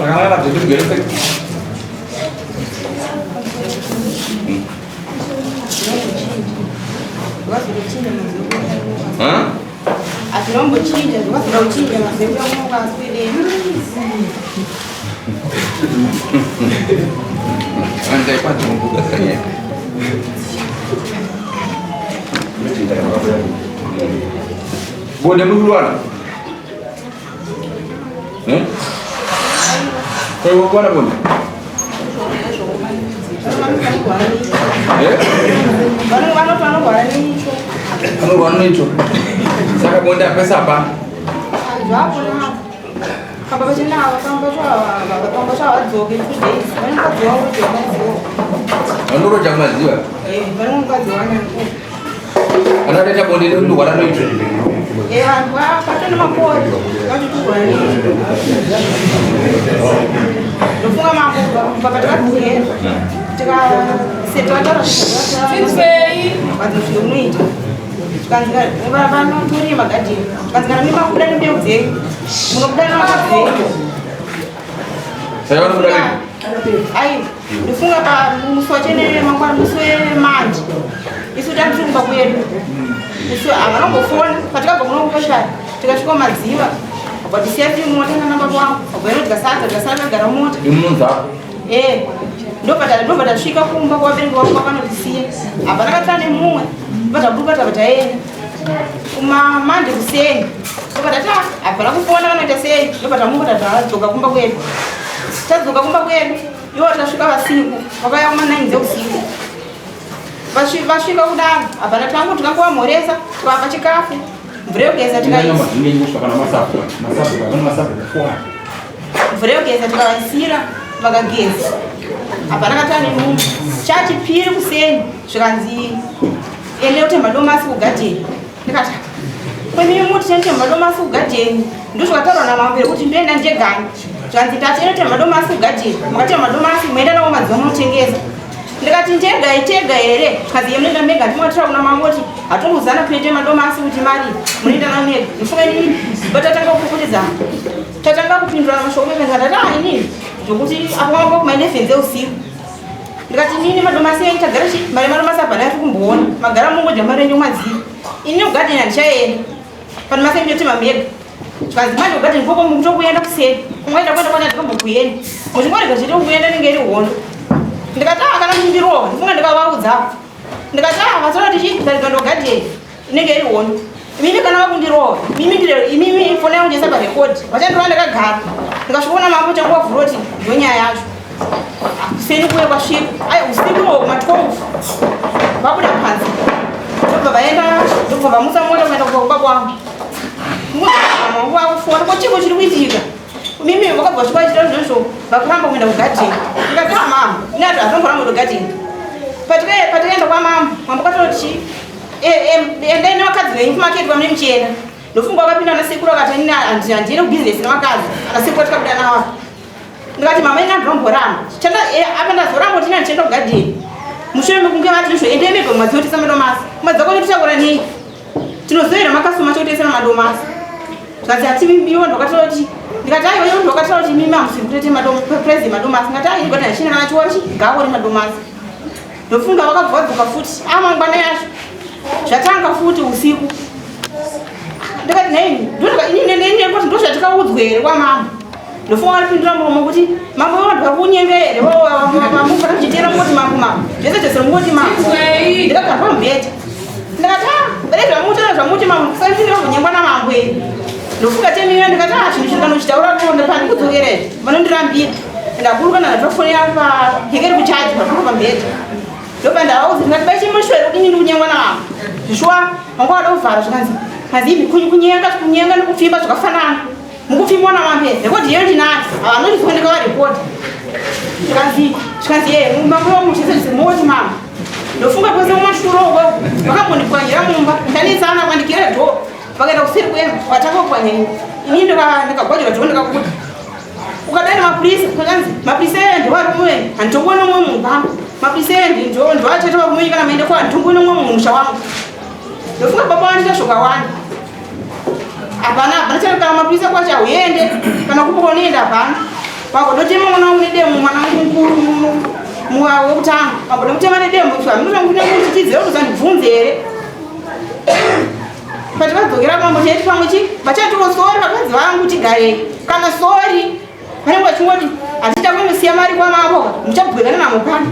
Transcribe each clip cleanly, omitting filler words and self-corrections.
Sekarang jadi gede. Hah? Aturan bochinja, wakati bochinja nasema Mungu asipende. Andai pati membuka saya. Boleh duluan. Kau mau apa pun? Kamu warna itu. Saya mau dah pesa apa? Kalau macam ni, kalau macam tu, kita ni, mana kau jual tu jangan tu. Anu ro jangan juga. Mana kau jual ni? Anak dia boleh dulu warna itu. Apa nama kau? Kau jual ni. Lupa nama kau, bapa dah buat. Jika setuju lah. Pada film ni. Kan sekarang, orang orang tu ni magaji. Kan sekarang ni mak bukan dia uji, bukan orang uji. Saya orang bukan. Ayo, difunga pa musuh ni mangkwan musuh manj. Isu dah difunga pa kuya. Musuh agak orang phone, katika bangun pasal. Jika suka maziwa, apa disiapin motor na namba wang. Apa ini gasar garamot. Imunza. Ndo pada shika kumba kwa bengo kwa kana disia. Apa nak kata ni munga. Bata yeye uma mande kuseni bata ta apala kupona kana tasei bata mungu tata toka kumba kwenu tazuka kumba kwenu yo atashuka wasiku wakaya uma 9 usiku bashika kudana apana tangu tukakuwa moreza tukapa chikafu mvreo kesa tikaisi mvreo kesa tikaisira vakagezi apana katani mungu chachi piri kuseni zvikanzi ele uthemba lo masi kugadeni ndikati kweminye umuthi senithemba lo masi kugadeni ndisho katalwa namambere ukuthi into enda njengani zvanzi tati ele themba lo masi kugadeni makathemba lo masi mwenda nawo madziwa muthengeza ndikati njega here kazi yemnenda mega ndimwatira kuna mamoti atonguzana kuite mado masi kuti mari munenda na mega mfuka nini batatanga kukutiza tatanga kupindura mashoko mega tata ini ndokuti apo kumaine fenze usiku ndikati nini madomasi yaitagara chi mari madomasi apana atikumboona magara mungu jamari nyumazi ini ugadeni andichaenda pani masi ndoti mamega kazi manje ugadeni koko mungu kuenda kuseni kumwaita kwenda ndikambokuyenda muchingorega zviri kuenda ningeri hondo ndikati kana mumbirowa ndifunga ndikavaudza ndikati vatsona tichidarika ndogadeni inenge iri hondo imimi kana vakundirowa imimi fona yangu chesa parekodi vachandirowa ndakagara ndikasvikona mambo changuva vhuroti ndonyaya yacho kuseni kuye kwasvika ai usiku ma12 vabuda panzi ndobva vaenda ndobva vamusa mota kuenda kuba kwangu muvakufona kochiko chiri kuitika mimi vakabva chikwaitira zvezvo vakuramba kuenda kugadeni ndikati mama ine ati azomboramba kugadeni patikaenda kwamambo mambo katoti endai nevakadzi venyu kumaketi kwamune muchienda ndofunga vakapinda nasekuru akati ini handiende kubhizinesi nevakadzi anasekuru tikabuda navo ndikati mama ine andinomboramba apa ndazoramba tina ndichienda kugadeni mushure mekunge vati izvo endei mega mumadziotesa madomasi madzakoni tichakura nei tinozoera makasuma chokutesera madomasi zvazi hatimimiwo ndokatoti ndikati aiyo ndokataura kuti mimi hamusiri kutete prezi madomasi ngati ai ndikati ndachina kana chiwari chigawori madomasi ndofunga vakabvadzuka futi amangwana yacho zvatanga futi usiku ndikati nei inini ndo zvatikaudzwa here kwamama ndofunga varipindura muromo kuti mambo vanhu vakunyenga here mamufana kuchitera mungoti mambo mambo zvese zvese mungoti mambo ndikagara pamubhedha ndikati rega mutara zvamuti mambo kusaifindira kunyengwa namambo here ndofunga temira ndikati chinhu chikanochitaura konda pani kudzokera here vanondirambira ndaburuka nandatofonera pahekeri kuchaji paduka pambedha ndopandavauzi ndikati baichimushwere kuti nyindi kunyengwa namambo zvishwa manga wada kuvhara zvikanzi kazivi kunyenga nekupfimba zvakafanana mukupfimwa namambo rekodi yeyo ndinati havanondifika ndikavarekodi zvikanzi mambo vamuchesezimoti mambo ndofunga kwese mumashuro wewo vakambondipwanyira mumba ndanetsana kwandikira dho vakaenda kuseri kwemba vatakopwanyei ini ndikagwajura dho ndikakuta ukadai nemapurisa kakanzi mapurisa eya ndevarume handitongoni nomwe munhu pamba mapurisa eya ndovatete varume kana maende kwa handitongoni nomwe munhu musha wangu ndofunga baba wandita zvakawanda hapana chakana mapurisa kwacho auende kana kupa unoenda hapana wakototema mwana unedemo mwana mukuru muwawe kutanga wakoda kutema nedemo faminokuchichidzira kuzandibvunze here patikadzokera pambo cheti pamwe chi vachatiro sori vakadzi vangu tigarei kana sori vanenge vachingoti hatichakunosiya mari kwamavo muchabwirana namo pano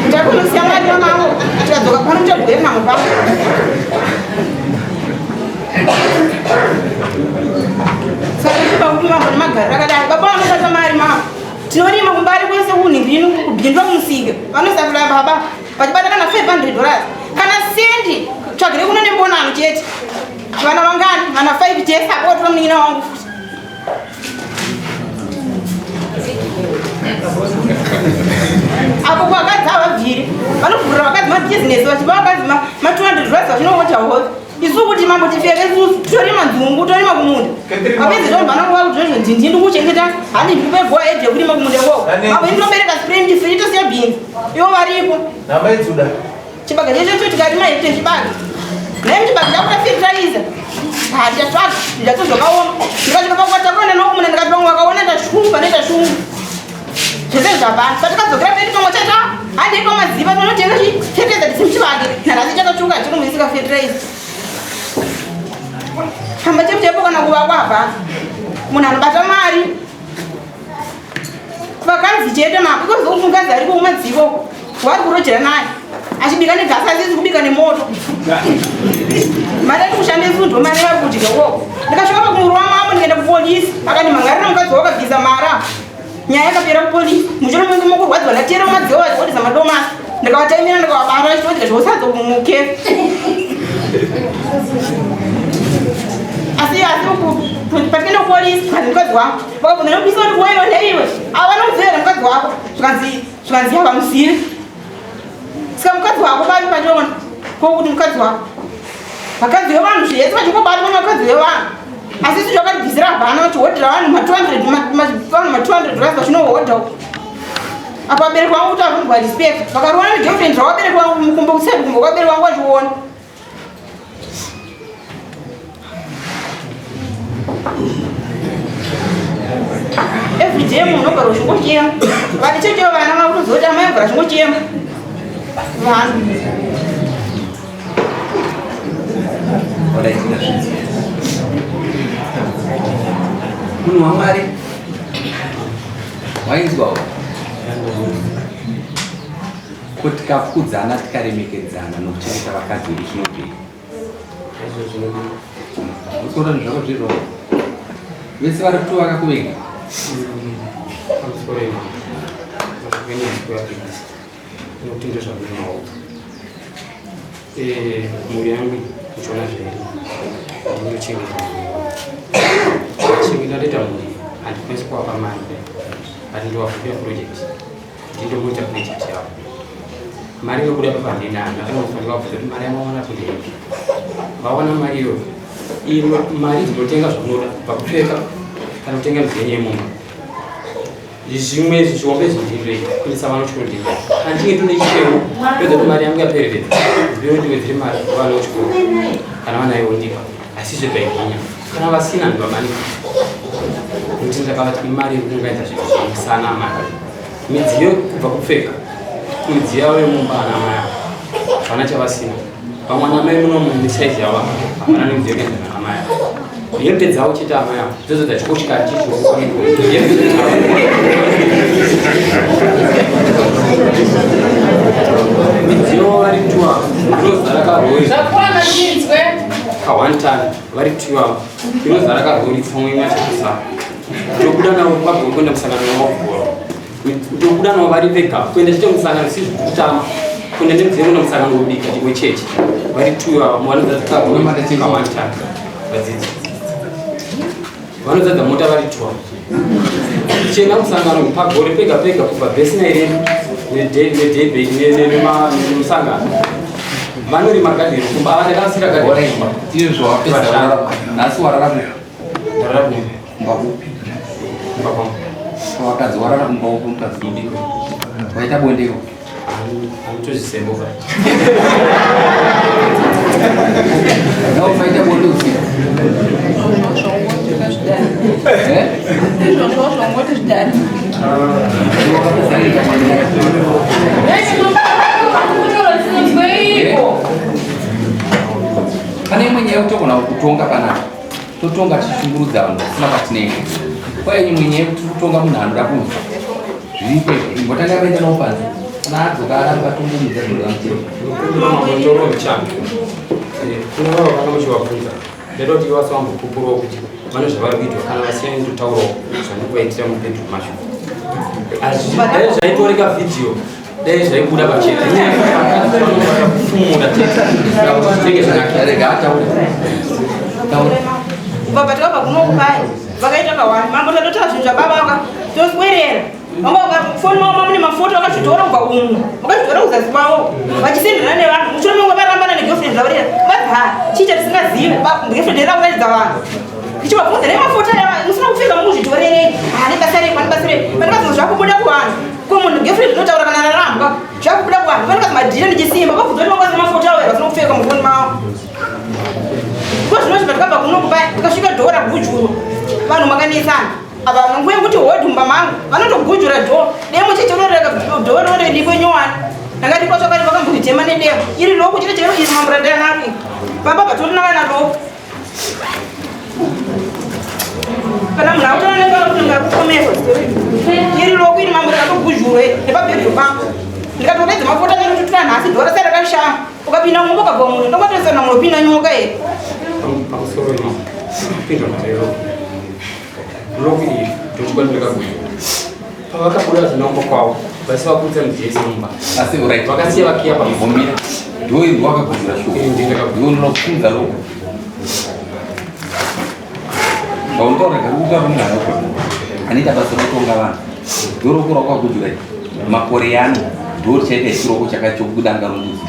muchakunosiya mari kwamavo tikadzoka pano muchabwirana namo pano saka chipakuti mambo nemagariro akadai baba vanobata mari mavo tinorima kumbari kwese kunhingirino kubhindwa kumusika vanosavira baba vachibata kana $500 kana sendi tsvagire kuno nembonano chete vana vangani vana 5 chese apotora munin'ina wangu futi apo vakadzi havabviri vanovhurira vakadzi mabhizinesi vachipa vakadzi ma$200 vachinoota hosi isu kuti mambo tifeke torima nzungu torima kumunda apedzi tombananguva kuti izvo ndindi ndikuchengeta handi ndikupegoa edhi yekurima kumunda ikoko apo indinobereka spring chifiri tosiya bhinzi ivo varipo chibaga checho tikarima hete chibaga naye chibaga chakuta fertilizer hatiatsvaga ndatozokaoma ndikachinopakwatakurana nokumunda ndikati pamwe vakaona ndashumba nendashumba zvese zvapana patikadzokera pedi pamwe chata handiko maziva tonotenga fertilizer tisimuchibage narasi chakatsvuka chirumuisika fertilizer hamba chepo kana kuvakwa hapana munhu anobata mari vakadzi chete mapo ikozokuti mukadzi ariko kumadziko wari kurojera naye achibika negasi asisi kubika nemoto mari ati kushanda sundo mari yakudya koko ndikasvika pakumuru wamamo ndikaenda kupolisi akati mangarira mukadzi wakabvisa mara nyaya yakapera kupolisi muchiromungi mukurwadziwa ndatera madziro vachiotisa madomasi ndikavataimira ndikavabara achitodya zvosadza mukefi asi patikaenda kupolisi kanzi mukadzi wako vakabvunza nopisa kuti kuwaiwa neiwe avanomuzera mukadzi wako zvikanzi havamuzivi saka mukadzi wako bavi pachona kokuti mukadzi wako vakadzi vevanhu zvese vachingobata vana vakadzi vevanhu asi isu zvakatibvisira hana vachihodhera vanhu ma$200 vachinohodha apa vabereki vangu kuti havunzwa respect vakaruona negirlfriend zvavabereki vangu mukumbo kuseri kumbo kwabereki vangu vachiona everyday munhu unogara uchingochema vati chechevo vana vakutozoti amai agara achingochema vanhu munhu wamwari wainzwawo kuti tikafudzana tikaremekedzana nokuchengeta vakadzi vedu zvinopei usora nezvako zviroo vese vari kuti vakakuvenga mhuri yangu kuchona zviri ndinochengeta ndoita mhuri handikwanisi kuvapa mari but ndovafupia project ndindomuita project yavo mari yokuda papandenana ndakanofanira kubvisa kuti mari yamawana kudei vawana mari iyoyo iyi mari dzinotenga zvaunoda pakupfeka kana kutenga mizenye yemumba zvimwe zviombe zvindindoita kuisa vano chikondika handinge ndonechitemo pedza kuti mari yangu yaperereza zive kuti ndiwedzere mari kuvana wechikoro kana vanayo ndika asi zvebaiginya kana vasina ndivamanika kuti ndakavati mari yekungaita zvinhu zvinosana mari midziyo kubva kupfeka midziyo yavo yemumba ana mai avo vana chavasina vamwe ana mai munomu nesaizi yavo havana nemidziyo kuenzana amai avo hembe dzavo chete amai avo dzodzo dzachikochikati midziyo vari 12 inozara karori ka1 ton vari 12 inozara karori pfumwe imwe chakusara tobuda navo vabva kuenda musangano wamavhuro tobuda navo vari vega kuenda chite musangano sizvi kutama kuenda nemidziyo kuenda musangano wobika wechechi vari 12 vanodzadza karori ka1 ton vadzidzi vanodzadza mota vari 12 chena musangano pagore pega pega kubva bhesina ireni nemusangano vanorima gadheni kumba avandakasira gadheni iyo zvawapedza nhasi wararama ndararama kumba upi kumba kwangu wakadzi warara kumba upi mukadzi idiko waita bondeko handitozvisemboka naumaita bonde usiku izvozvo zvongoti zvidari Pane mwenyewe kutogona kutonga kana totonga tichishungurudza vanhu vasina kwatinenge kwayenyu mwenyewe kutonga munhu anoda kunzwa zviripo imbotanga vaenda nawo panze kana adzoka aramba tongomudza zvinhu mutoro muchambi kuna vavo kana muchivabvunza ndedo kuti vasavambokupurawo kuti vane zvavari kuitwa kana vasiyani totaurawo zvamukuvaitira mubedroom macho dai zvaitoreka vhidhiyo dai zvaibuda pachena kufumura tenge zvakarega ataure kubva patakabva kunokupai vakaita kawani mambo tatotora zvinhu zvababa toswerera foni wavo mune mafoto vakazvitora kubva umu vakazvitora kuzasi kwavo vachisenderana nevanhu mushure mumwe varambana negirlfriend zvavo rera vaha chicha tisingazivi girlfriend rera kuratidza vanhu ichivabvunza nemafoto aya musina kupfeka muzvitorerei nebasarei panekazima zvakubuda kuvanhu ko munhu girlfriend unotaura kana rarambwa zvakubuda kuvanhu panekazi madhira nechisimba vabvunza kuti vakazi mafoto avo vasina kupfeka mufoni mavo ko zvinozvi patakabva kunokupai tikasvika dhora gujuru vanhu makanesana ava nguva yekuti hodhumba mangu vanotogujura dho demo chitororeka dho rorendiko nyowani ndangati kwasvakati vakambozitema nedemo iri loko chiro chero iri mamurandanapi pamba patorinawana loko kana munhu akutonaneakutomerwa iri loko iri mamurandakogujurwe nepabhedho pangu ndikatoredza mafuta nerututira nhasi dhora sai rakashama ukapinda mumba ukabva munhu ndokwatosana munopinda nyoka here lokiri tochikwanirika kuti pavakabuda zvinongo kwavo vasi vakudza mudzese mumba asi urit vakasiya vakiya pamuvumira ndoirwo wakaguzira shounokunza loko vauntaurega kutaura munhu anoko anoita basa rokutonga vanhu ndoroko rakagujura makore yano ndori chaita chiroko chakachokudanga romuzi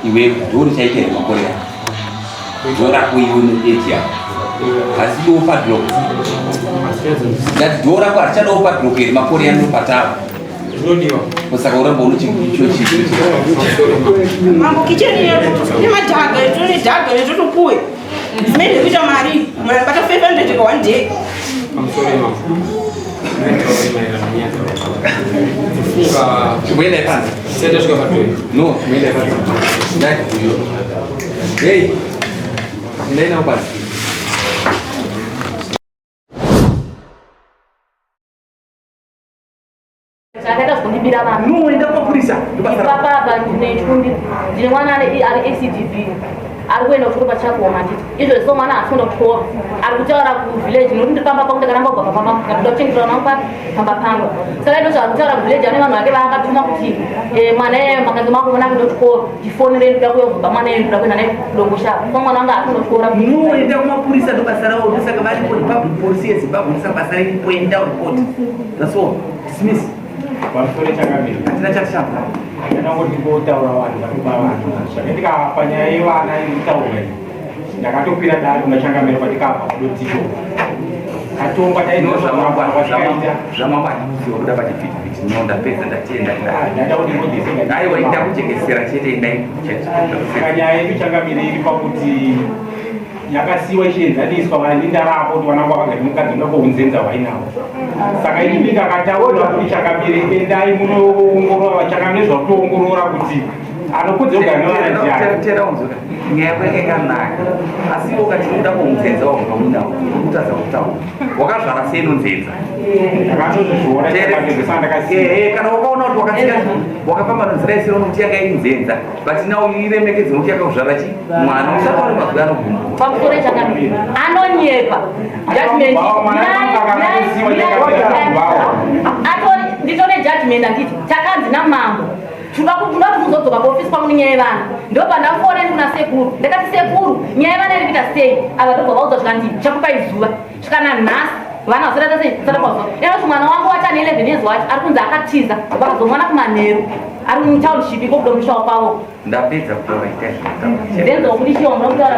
iwe ndori chaita makore yano ndorako iwe neeji yako asi do padlock that dora kwa achado padlock iri makore yano patava zvinodiwa kusaka uramba unochicho mambo kicheni nemadhaga etone etotopuwe zimene kuita mari bata 500 kwa one day Chimwenda ipanza senda shika patoi no chimwenda ipanza ndaki kuyo hey ndena upanza Chakaita kundibira vanhu. Muenda kumapurisa. Papa ndine ndine mwana ari ACDB. Ari kuenda kuchikoro pachakuoma nditi. Izvo so mwana afunda kuchikoro. Ari kutaura kuvillage nokuti ndipamba pangu ndakaramba kubva pamba ndikuda kuchengetera mwana pa pamba pangu. Saka ndo ari kutaura kuvillage ane vanhu vake vakatuma kuti mwana makanzi mako mwana kuenda kuchikoro. Ndifonere ndikuda kuenda mwana ndikuda kuenda naye kudongosha. Kwa mwana wanga afunda kuchikoro. Muenda kumapurisa ndo basa rawo ndosaka vari public police yeZimbabwe ndosaka basa riri kuenda report. That's all. Dismiss. Pamusoro chakamira Hatina chashamba. ndakangoti ngotaura vanhu vatoba vanhu zvakaitika panyaya yevana iritaura ndakatopira dare kunachangamira patikabva kudoticho katomba Zvamangwana muzivo kuda pachivhitivhiti ndinonda pedza ndatenda ndaida kuti ngodise aiwa ita kuchengesera chete endai nyaya yedu changamira iri pakuti yakasiyiwa ichienzaniswa vana ndindarapo kuti vana vavagati mukadzi unakounzenza wainawo saka ini ndakataura kuti chakamire endai munoongorora vachakamire zvakutoongorora kuti anokudza kugara nevana ndiani tera unzura nyaya yako yakanaka asi ukati unoda kuunzenza waunawo kutadza kutaura wakazvara sei nonzenza ndakatozviona chakamire kana wakaona kuti wakatika wakafamba nonzira isiro nokuti yakainzenza but now iremekedze nokuti yakakuzvara chi mwana usataure mazwi anoguma Pamusoro chakamira anonyepa judgment nditore judgment anditi takanzi namambo tuda kuzodzoka kuofisi kwangu nenyaya yevana ndopandafore kuna sekuru ndakati sekuru nyaya yevana iri kuita sei ava ndobva vaudza zvikandii chakupai zuva svikana nhasi vana vasarata sei sarakwazva kuti mwana wangu wachi ane 11 years wacho ari kunzi akatiza vakazomwana kumanheru ari mutownship ikokuda mushawa kwavo ndapedza kutaura itai ndenza kuti chiwa muda kutaura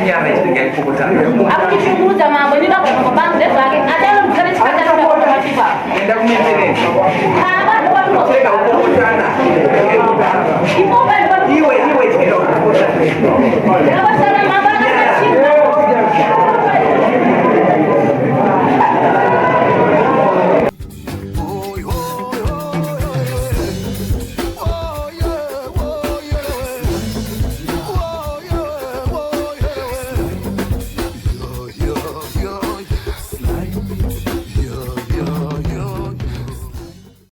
nyara ichidega ikokotana akutichungudza